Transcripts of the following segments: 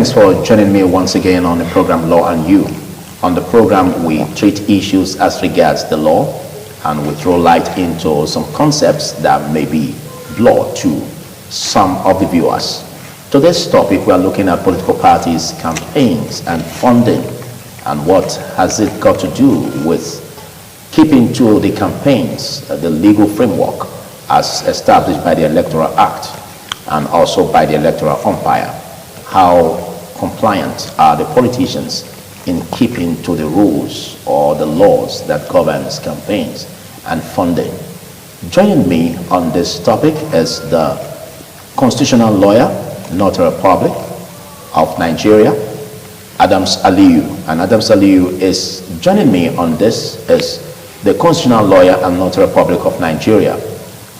thanks for joining me once again on the program Law and You. On the program, we treat issues as regards the law and we throw light into some concepts that may be blurred to some of the viewers. Today's topic, we are looking at political parties, campaigns, and funding, and what has it got to do with keeping to the campaigns, the legal framework as established by the Electoral Act and also by the Electoral Umpire. How compliant are the politicians in keeping to the rules or the laws that governs campaigns and funding? Joining me on this topic is the constitutional lawyer, Notary Public of Nigeria, Adams Aliyu. And Adams Aliyu is joining me on this as the constitutional lawyer and Notary Public of Nigeria,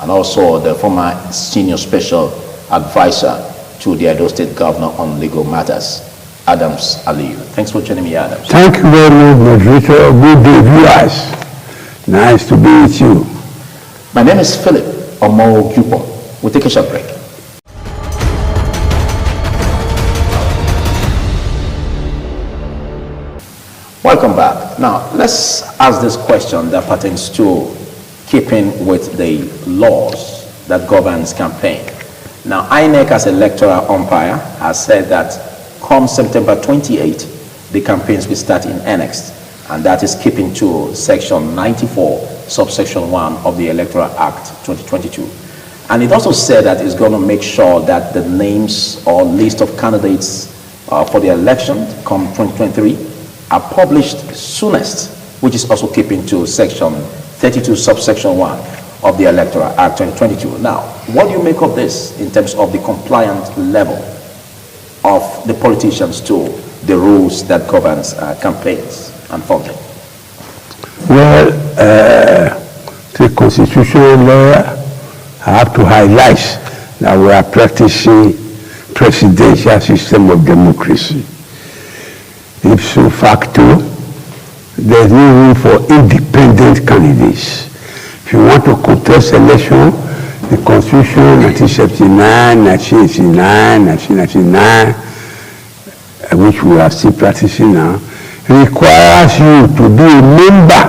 and also the former senior special advisor to the Edo State Governor on legal matters, Adams Aliyu. Thanks for joining me, Adams. Thank you very much, moderator. Good day, viewers. Nice to be with you. My name is Philip Omo-Gyupo. We'll take a short break. Welcome back. Now, let's ask this question that pertains to keeping with the laws that governs campaign. Now, INEC as electoral umpire has said that come September 28, the campaigns will start in earnest, and that is keeping to Section 94, subsection 1 of the Electoral Act 2022. And it also said that it's going to make sure that the names or list of candidates for the election come 2023 are published soonest, which is also keeping to Section 32, subsection 1 of the Electoral Act 2022. Now, what do you make of this in terms of the compliant level of the politicians to the rules that governs campaigns and funding? Well, the constitutional lawyer, I have to highlight that we are practicing presidential system of democracy. Ipso facto, there's no room for independent candidates. If you want to contest election, the Constitution 1979, 1989, 1999, which we are still practicing now, requires you to be a member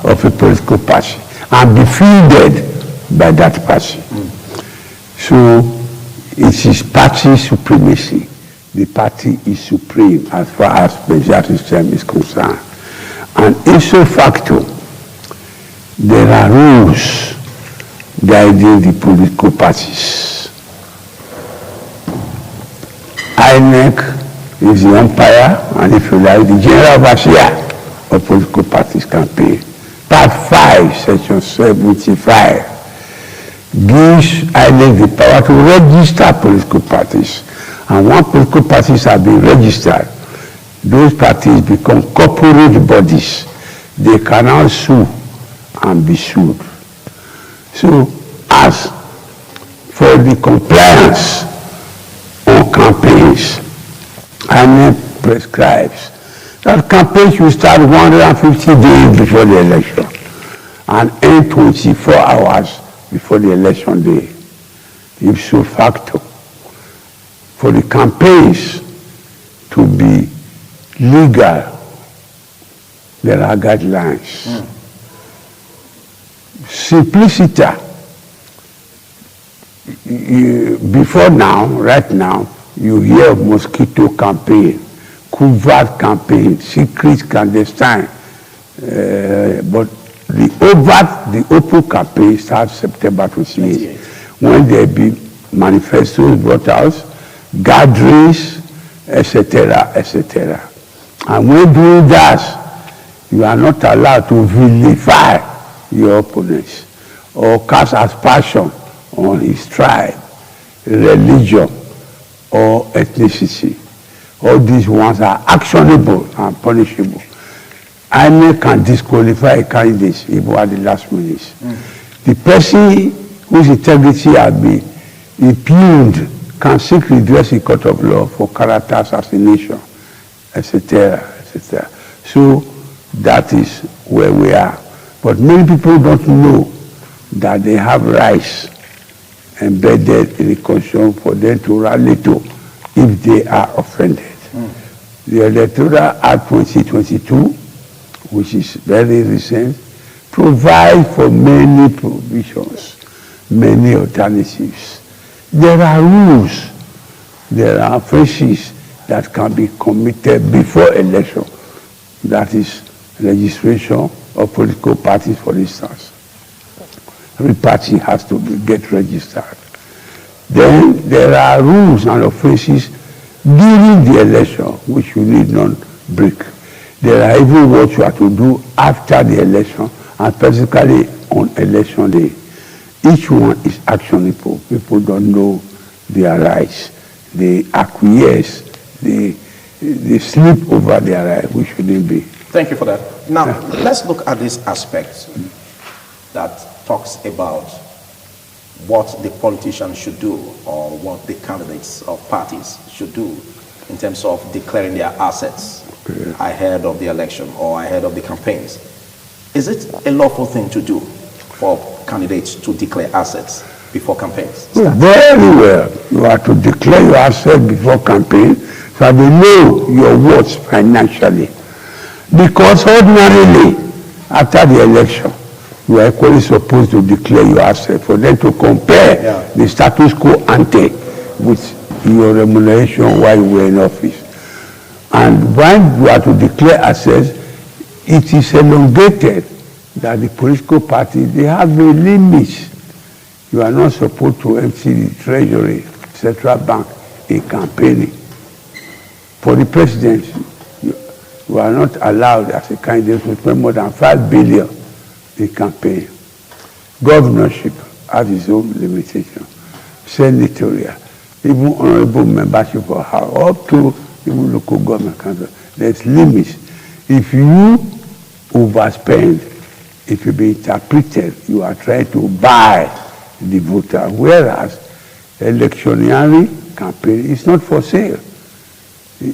of a political party and be fielded by that party. So it is party supremacy. The party is supreme as far as presidential system is concerned. And ipso facto, there are rules guiding the political parties. INEC is the umpire, and if you like, the general overseer of political parties campaign. Part 5, section 75, gives INEC the power to register political parties. And once political parties have been registered, those parties become corporate bodies. They cannot sue and be sued. So, as for the compliance on campaigns, INEC prescribes that campaigns should start 150 days before the election and end 24 hours before the election day. Ipso facto, for the campaigns to be legal, there are guidelines. Simplicity. Before now, right now, you hear of mosquito campaign, covert campaign, secret clandestine. But the open campaign starts September 28, when there be manifestos brought out, gatherings, etc., etc. And when doing that, you are not allowed to vilify your opponents or cast aspersion on his tribe, religion, or ethnicity. All these ones are actionable and punishable. INEC can disqualify a candidate even at the last minute. The person whose integrity has been impugned can seek redress in court of law for character assassination, etc., etc. So that is where we are. But many people don't know that they have rights embedded in the Constitution for them to rally to if they are offended. The Electoral Act 2022, which is very recent, provides for many provisions, many alternatives. There are rules, there are offenses that can be committed before election. That is registration of political parties, for instance. Every party has to get registered. Then there are rules and offenses during the election, which you need not break. There are even what you have to do after the election, and specifically on election day. Each one is actionable. People don't know their rights. They acquiesce. They sleep over their rights, which shouldn't be. Thank you for that. Now, let's look at this aspect that talks about what the politicians should do or what the candidates of parties should do in terms of declaring their assets ahead of the election or ahead of the campaigns. Is it a lawful thing to do for candidates to declare assets before campaigns? Very well. You have to declare your assets before campaign so they know your worth financially. Because ordinarily, after the election, you are equally supposed to declare your assets for them to compare the status quo ante with your remuneration while you were in office. And when you have to declare assets, it is elongated that the political parties, they have a limit. You are not supposed to empty the treasury, central bank, in campaigning. For the presidency, you are not allowed as a candidate to spend more than 5 billion in campaign. Governorship has its own limitation. Senatorial, even honorable membership of House, up to even local government council, there's limits. If you overspend, it will be interpreted you are trying to buy the voter, whereas electioneering campaign is not for sale.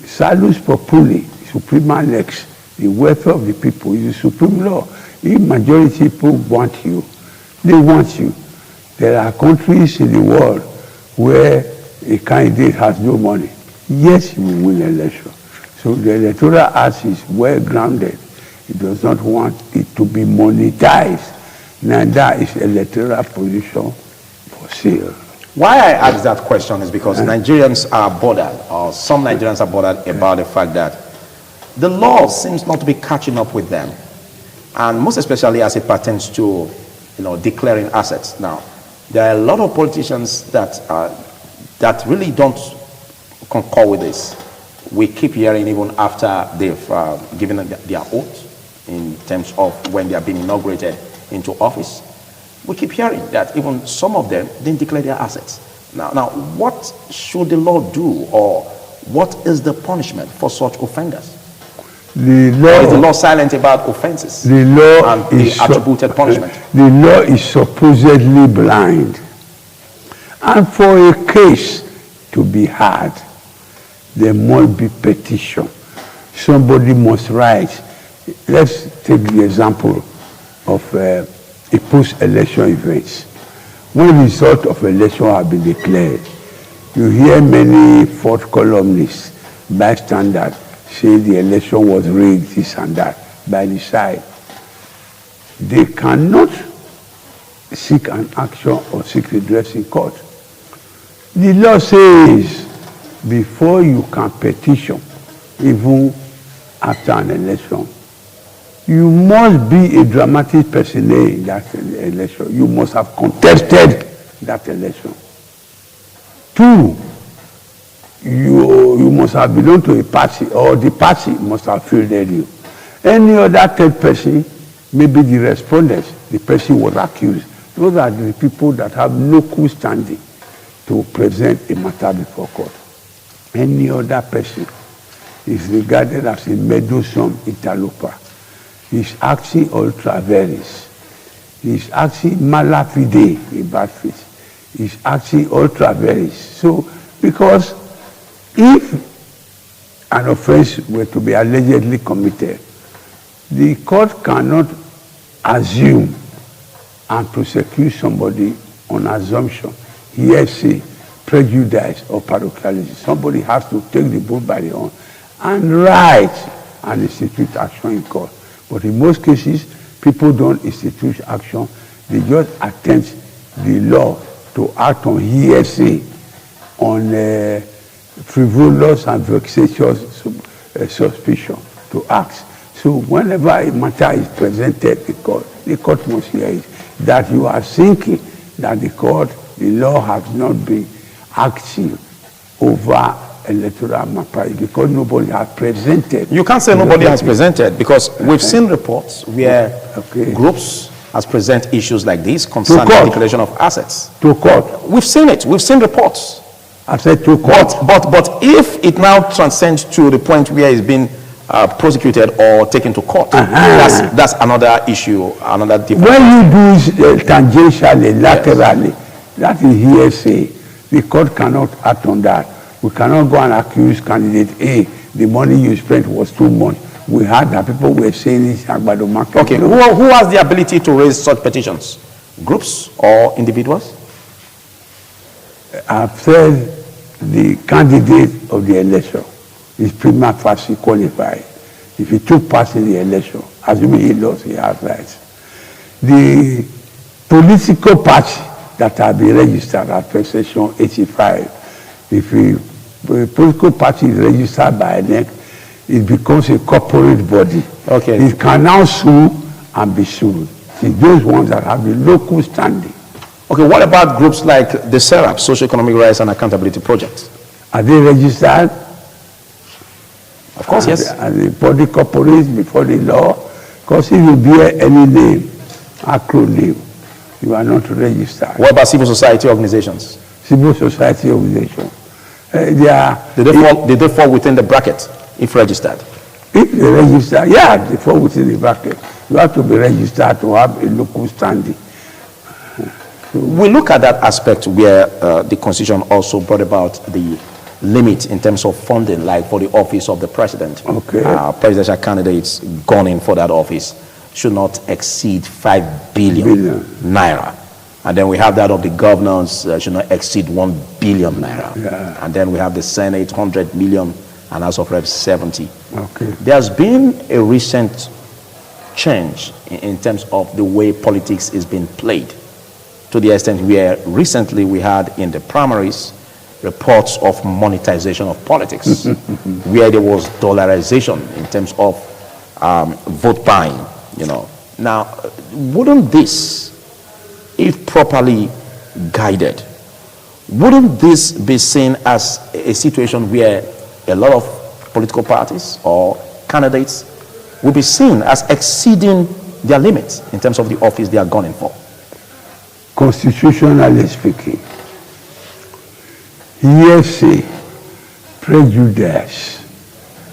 Salus populi, suprema lex, the welfare of the people is the supreme law. If majority people want you, they want you. There are countries in the world where a candidate has no money. Yes, you will win election. So the Electoral Act is well grounded. It does not want it to be monetized. Neither is electoral position for sale. Why I ask that question is because Nigerians are bothered, or some Nigerians are bothered about the fact that the law seems not to be catching up with them, and most especially as it pertains to, declaring assets. Now, there are a lot of politicians that really don't concur with this. We keep hearing even after they've given their oath in terms of when they are being inaugurated into office. We keep hearing that even some of them didn't declare their assets. Now, what should the law do, or what is the punishment for such offenders? The law, or is the law silent about offenses the law and the attributed punishment? The law is supposedly blind. And for a case to be heard, there must be petition. Somebody must write. Let's take the example of a post-election event. When the result of election have been declared, you hear many fourth columnists, bystanders, say the election was rigged, this and that, by the side. They cannot seek an action or seek redress in court. The law says before you can petition, even after an election, you must be a dramatic personage in that election. You must have contested that election. 2, you must have belonged to a party, or the party must have fielded you. Any other third person, maybe the respondents, the person was accused. Those are the people that have no cool standing to present a matter before court. Any other person is regarded as a meddlesome interloper. He's acting ultra vires. He's acting mala fide, in bad faith. He's acting ultra vires. So, because if an offense were to be allegedly committed, the court cannot assume and prosecute somebody on assumption, hearsay, prejudice, or parochialism. Somebody has to take the bull by the horn and write and institute action in court. But in most cases, people don't institute action. They just attempt the law to act on hearsay, on frivolous and vexatious suspicion to act. So whenever a matter is presented to the court must hear it, that you are thinking that the law has not been active over electoral matter because nobody has presented. You can't say nobody has presented because we've seen reports where groups has present issues like this concerning the declaration of assets. To court. We've seen it. We've seen reports. I said to court. But if it now transcends to the point where it's been prosecuted or taken to court, that's another issue, another different. When you do it tangentially, laterally, that is hearsay. The court cannot act on that. We cannot go and accuse candidate A, the money you spent was too much. We heard that people were saying this Agbado market. Okay, who has the ability to raise such petitions? Groups or individuals? I've said the candidate of the election is prima facie qualified. If he took part in the election, assuming he lost, he has rights. The political party that have been registered as per section 85, if a political party is registered by INEC, it becomes a corporate body. Okay. It can now sue and be sued. It's those ones that have the local standing. Okay, what about groups like the SERAP, Socio-Economic Rights and Accountability Project? Are they registered? Of course, yes. Are the body corporate before the law? Because if you bear any name, acronym, you are not registered. What about civil society organizations? Civil society organizations. Did they fall within the bracket if registered? If they register, they fall within the bracket. You have to be registered to have a local standing. We look at that aspect where the Constitution also brought about the limit in terms of funding, like for the office of the president. Okay. Presidential candidates gunning for that office should not exceed 5 billion naira. And then we have that of the governors should not exceed 1 billion naira. Yeah. And then we have the Senate 100 million and House of Reps 70. Okay. There's been a recent change in terms of the way politics is being played, to the extent where recently we had in the primaries reports of monetization of politics, where there was dollarization in terms of vote buying, Now, wouldn't this, if properly guided, wouldn't this be seen as a situation where a lot of political parties or candidates will be seen as exceeding their limits in terms of the office they are gunning for? Constitutionally speaking, hearsay, prejudice,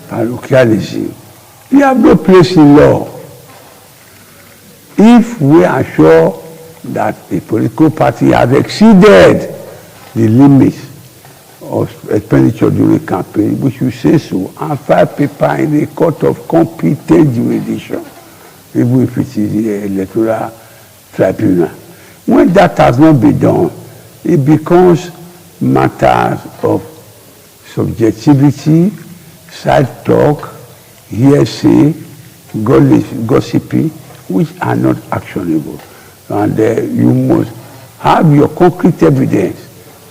parochialism, we have no place in law. If we are sure that a political party has exceeded the limits of expenditure during campaign, we should say so and file paper in a court of competent jurisdiction, even if it is the electoral tribunal. When that has not been done, it becomes matters of subjectivity, side talk, hearsay, gossiping, which are not actionable. And you must have your concrete evidence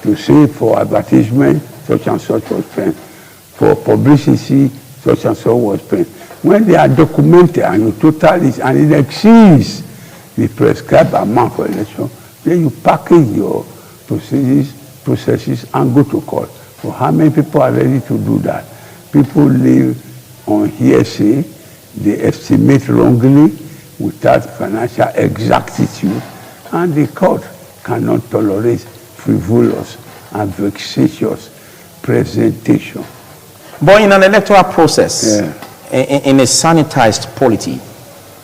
to say for advertisement, such and such was spent, for publicity, such and such was spent. When they are documented and you total it and it exceeds the prescribed amount for election, then you package your processes and go to court. So how many people are ready to do that? People live on hearsay, they estimate wrongly without financial exactitude, and the court cannot tolerate frivolous and vexatious presentation. But in an electoral process, in a sanitized polity,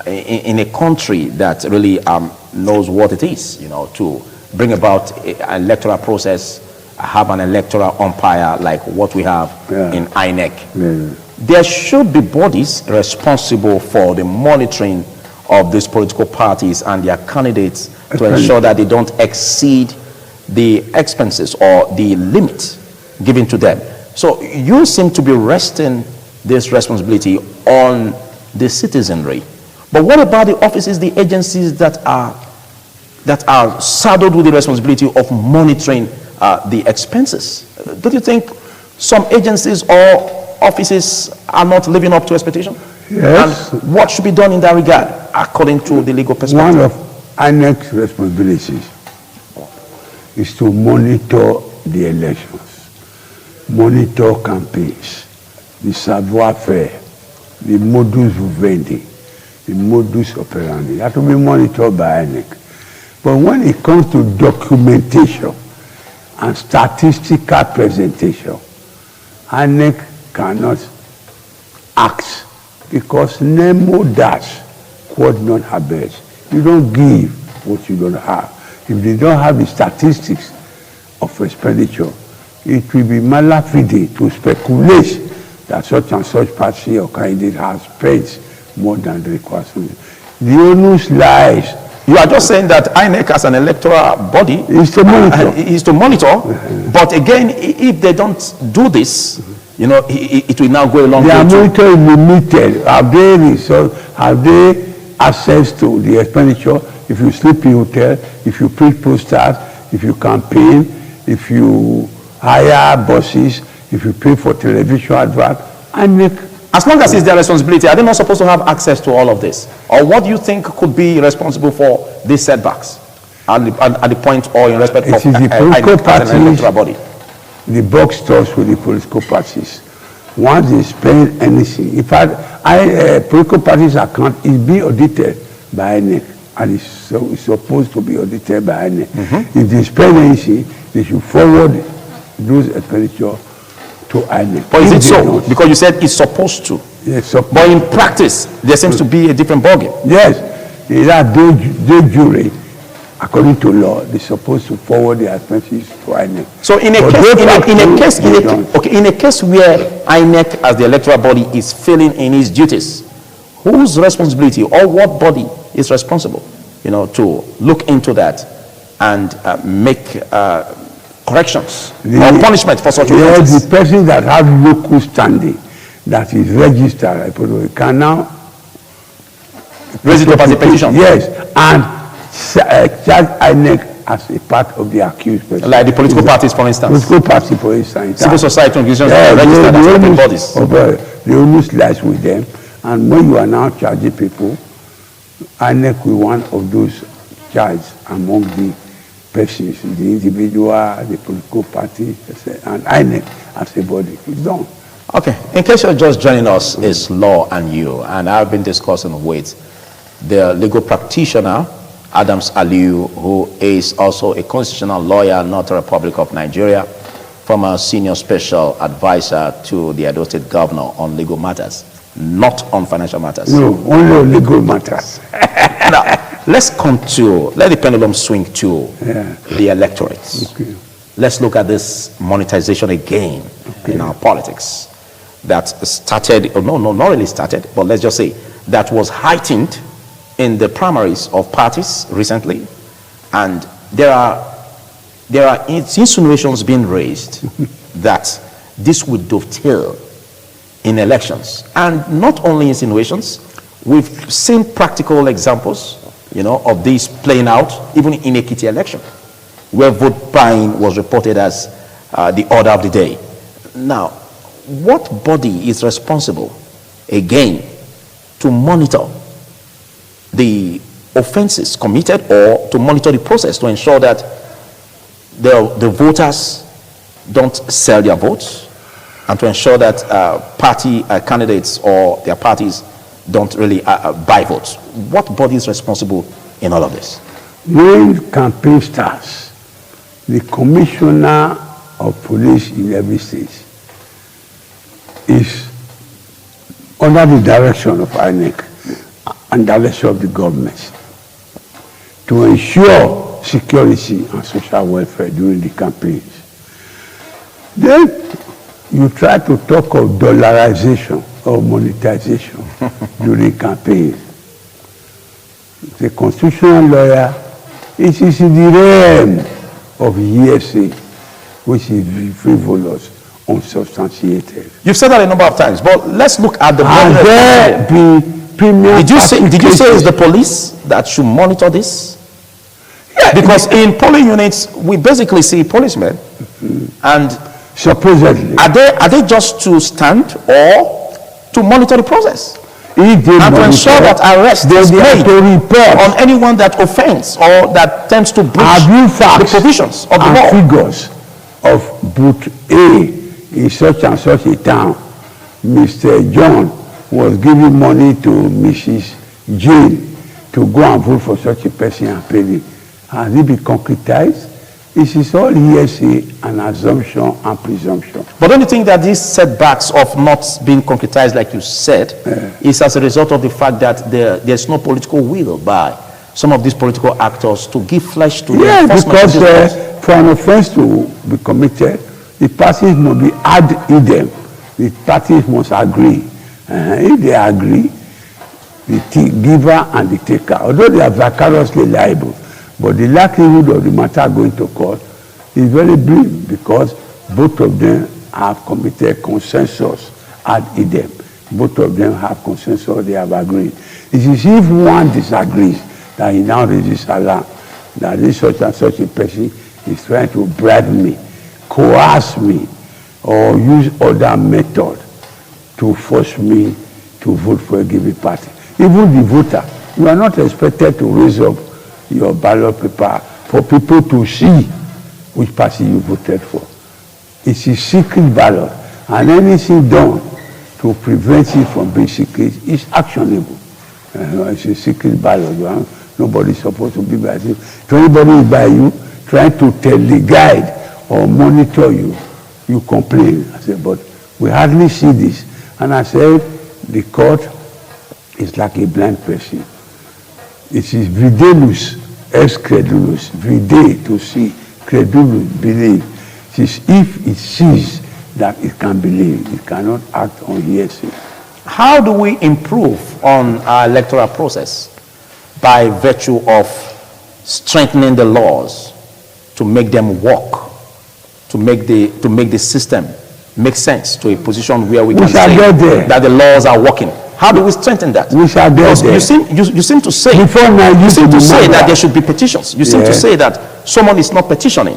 in a country that really knows what it is, to bring about an electoral process, have an electoral umpire like what we have in INEC. There should be bodies responsible for the monitoring of these political parties and their candidates to ensure that they don't exceed the expenses or the limit given to them. So you seem to be resting this responsibility on the citizenry. But what about the offices, the agencies that are saddled with the responsibility of monitoring the expenses? Don't you think some agencies or offices are not living up to expectation? Yes. And what should be done in that regard, according to the legal perspective? One of INEC's responsibilities is to monitor the elections, monitor campaigns, the savoir-faire, the modus vivendi, the modus operandi. That will be monitored by INEC. But when it comes to documentation and statistical presentation, INEC cannot act because nemo dash quod non habet. You don't give what you don't have. If they don't have the statistics of expenditure, it will be malafide to speculate that such and such party or candidate has spent more than the requirement. The onus lies. You are just saying that INEC as an electoral body Is to monitor. is to monitor. But again, if they don't do this, you know, it will now go along. Their monitor is limited. Have they access to the expenditure? If you sleep in hotel, if you print posters, if you campaign, if you hire buses, if you pay for television advert, INEC. As long as it's their responsibility, are they not supposed to have access to all of this? Or what do you think could be responsible for these setbacks at the point or in respect It of is the political as an electoral parties, body? the buck stops with the political parties. Once they spend anything, in fact, political parties' account is being audited by INEC, and it's supposed to be audited by INEC. If they spend anything, they should forward those expenditure to INEC. But is If it they so? don't, Because you said it's supposed to. yes, But in practice, there seems to be a different ballgame. yes, they are de jure. According to law, they're supposed to forward their expenses to INEC. So in a But case, they don't. in a case where INEC as the electoral body is failing in its duties, whose responsibility or what body is responsible, you know, to look into that and make corrections or punishment for such offenses? The person that has local standing, that is registered, can now Raise it up as a petition. Yes, and charge INEC as a part of the accused person. Like the political parties, for instance. Political party, for instance. Civil society organizations Yeah, are registered as public bodies. The onus lies with them. And when you are now charging people, INEC will one of those charged among the persons, the individual, the political party, and INEC as a body. It's done. Okay, in case you're just joining us, it's Law and You, and I've been discussing with the legal practitioner, Adams Aliyu, who is also a constitutional lawyer, Notary Public of Nigeria, former senior special advisor to the Edo State governor on legal matters, not on financial matters. No, only on legal matters. Now, let the pendulum swing to the electorate. Okay. Let's look at this monetization again in our politics that started, no, not really started, but let's just say that was heightened in the primaries of parties recently. And there are insinuations being raised that this would dovetail in elections. And not only insinuations, we've seen practical examples, you know, of this playing out, even in Ekiti election, where vote buying was reported as the order of the day. Now, what body is responsible, again, to monitor the offenses committed or to monitor the process to ensure that the voters don't sell their votes, and to ensure that party candidates or their parties don't really buy votes? What body is responsible in all of this? When campaign starts, the commissioner of police in every state is under the direction of INEC and direction of the government to ensure security and social welfare during the campaigns. Then you try to talk of dollarization or monetization during campaigns. The constitutional lawyer, it is in the realm of hearsay, which is frivolous, unsubstantiated. You've said that a number of times, but let's look at the Has body there responsible. been premium Did you say cases? it's the police that should monitor this? Because in polling units, we basically see policemen, and Supposedly. are they just to stand or to monitor the process If they and to ensure monitor, that arrest then is they have made to report. on anyone that offends or that tends to breach Have you the facts provisions of the and law? figures of booth A in such and such a town? Mr. John was giving money to Mrs. Jane to go and vote for such a person and pay it. Has it been concretized? It is all hearsay and assumption and presumption. But don't you think that these setbacks of not being concretized, like you said, is as a result of the fact that there's no political will by some of these political actors to give flesh to the Yeah, enforcement of because these laws? for an offense to be committed, the parties must be ad idem. The parties must agree. If they agree, the giver and the taker, although they are vicariously liable, but the likelihood of the matter going to court is very brief because both of them have committed consensus ad idem. Both of them have consensus, they have agreed. It is if one disagrees that he now raises alarm that this such and such a person is trying to bribe me, coerce me, or use other method to force me to vote for a given party. Even the voter, you are not expected to raise up your ballot paper for people to see which party you voted for. It's a secret ballot, and anything done to prevent it from being secret is actionable. It's a secret ballot. Nobody's supposed to be by you. If anybody is by you, trying to tell the guide or monitor you, you complain. I said, but we hardly see this. And I said, the court is like a blind person. It is videlus ex credulus, vide to see, credulus believe. It is if it sees that it can believe, it cannot act on hearsay. How do we improve on our electoral process? By virtue of strengthening the laws to make them work, to make the system make sense to a position where we can shall say get there. that the laws are working. How do we strengthen that? We shall get Because there. you seem to say Before now, you seem to say that matter. there should be petitions. You seem to Yeah. say that someone is not petitioning.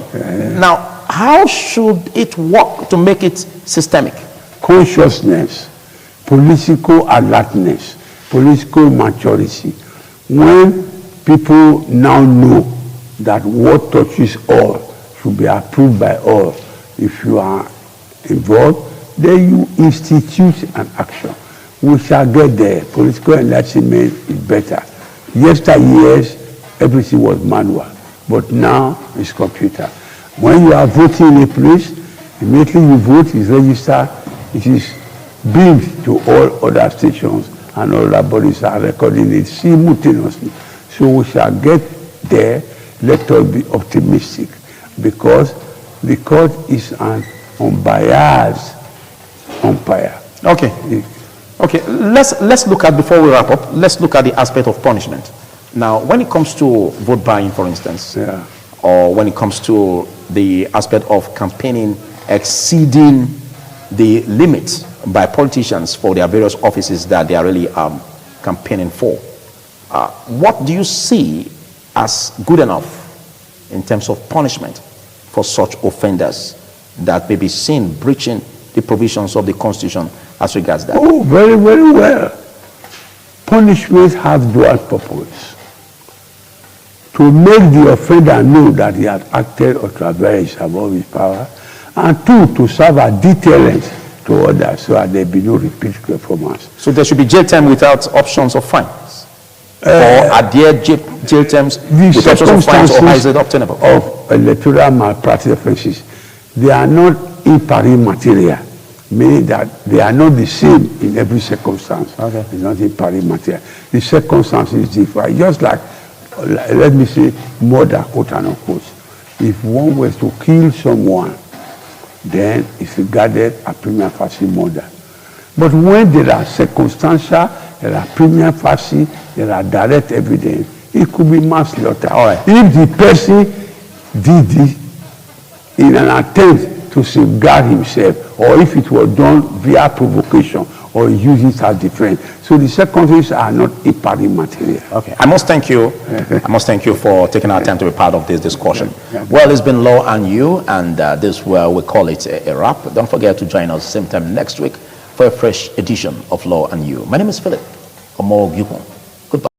Now, how should it work to make it systemic? Consciousness, political alertness, political maturity. When people now know that what touches all should be approved by all, if you are involved, then you institute an action. We shall get there. Political enlightenment is better. Yesteryears, everything was manual, but now it's computer. When you are voting in a place, immediately you vote, is registered, it is beamed to all other stations, and all other bodies are recording it simultaneously. So we shall get there. Let us be optimistic, because the court is an unbiased umpire. Okay. Okay, let's look at, before we wrap up, let's look at the aspect of punishment. Now, when it comes to vote buying, for instance, Yeah. or when it comes to the aspect of campaigning exceeding the limits by politicians for their various offices that they are really campaigning for, what do you see as good enough in terms of punishment for such offenders that may be seen breaching the provisions of the Constitution as regards that? Oh, very, very well. Punishments have dual purpose. To make the offender know that he has acted or transgressed above his power, and two, to serve a deterrent to others so that there be no repeat performance. So there should be jail time without options of fines? Or are there jail terms The with options of fines, or how is circumstances it obtainable? of electoral malpractice offences, they are not impari material, meaning that they are not the same in every circumstance. Okay. It's not impari material. The circumstances differ. Just like, let me say, murder, quote and unquote. If one was to kill someone, then it's regarded a prima facie murder. But when there are circumstantial, there are prima facie, there are direct evidence, it could be manslaughter. All right. If the person did this in an attempt to safeguard himself or if it was done via provocation, or use it as defense. So the secondaries are not a pari material. Okay. I must thank you. I must thank you for taking our time to be part of this discussion. Well, it's been Law and You, and this is where we call it a wrap. Don't forget to join us same time next week for a fresh edition of Law and You. My name is Philip Omogyukun. Goodbye.